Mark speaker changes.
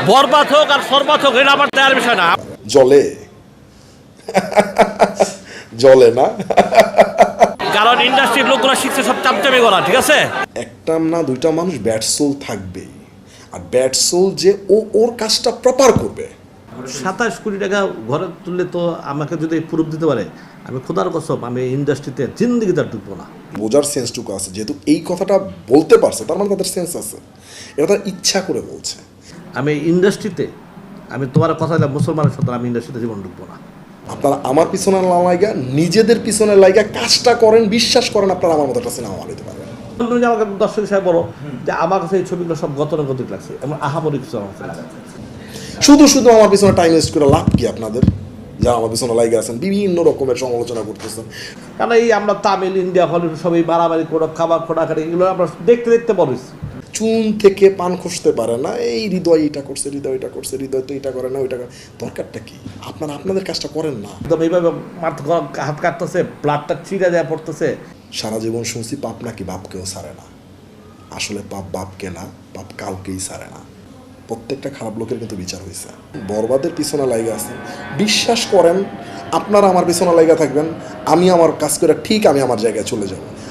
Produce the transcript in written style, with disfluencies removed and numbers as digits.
Speaker 1: বরবাদ হোক আর সরবাদ হোক এটা আমার দেওয়ার বিষয় না।
Speaker 2: জলে জলে না,
Speaker 1: কারণ ইন্ডাস্ট্রির লোকগুলো শিখছে সব চামচামি করা, ঠিক আছে?
Speaker 2: একটা না দুইটা মানুষ ব্যাড সোল থাকবেই, আর ব্যাড সোল যে ওর কাজটা প্রপার করবে।
Speaker 3: 27 কোটি টাকা ঘরে তুললে তো আমাকে যদি প্রুফ দিতে পারে, আমি খোদার কসম আমি ইন্ডাস্ট্রিতে জিন্দিগিতে আর ঢুকবো না।
Speaker 2: বোঝার সেন্সটুকু আছে, যেহেতু এই কথাটা বলতে পারছে তার মানে তাদের সেন্স আছে, এটা তার ইচ্ছা করে বলছে।
Speaker 3: আমি ইন্ডাস্ট্রিতে, আমি তোমার কথা দিলাম মুসলমানের সাথে আমি ইন্ডাস্ট্রিতে জীবন ঢুকবো না।
Speaker 2: আপনারা আমার পিছনে না লাইগা নিজেদের পিছনে লাইগা কাজটা করেন, বিশ্বাস করেন আপনারা আমার মতো একটা সিনেমা বানাইতে পারবেন।
Speaker 3: তুমি যে আমাকে দর্শক হিসাবে বলো যে আমার কাছে এই ছবিগুলো সব গতানুগতিক লাগছে, এমন আহামরি কিছু আমার কাছে লাগে।
Speaker 2: শুধু শুধু আমার পিছনে টাইম ওয়েস্ট করে লাভ কি আপনাদের? যারা আমার পিছনে লাইগা আছেন বিভিন্ন রকমের সমালোচনা করতেছেন,
Speaker 3: কারণ এই আমরা তামিল ইন্ডিয়া হলিউড সবই বাড়াবাড়ি করে খাবার খোটাখাটি এগুলো আমরা দেখতে দেখতে বলেছি।
Speaker 2: চুন থেকে পান খসতে পারে না, এই হৃদয় এটা করছে, হৃদয় এটা করছে, হৃদয় তো এটা করে না ওইটা করে, দরকারটা কি? আপনারা আপনাদের কাজটা করেন না।
Speaker 3: একদম এইভাবে হাত কাটতেছে, ব্লাডটা চিরা দেওয়া পড়তেছে।
Speaker 2: সারা জীবন শুনছি পাপ নাকি বাপকেও ছাড়ে না। আসলে পাপ বাপকে না, পাপ কাউকেই ছাড়ে না। প্রত্যেকটা খারাপ লোকের কিন্তু বিচার হয়েছে। বরবাদের পিছনে লাইগা আছেন, বিশ্বাস করেন আপনারা আমার পিছনে লাইগা থাকবেন, আমি আমার কাজ করে ঠিক আমি আমার জায়গায় চলে যাব।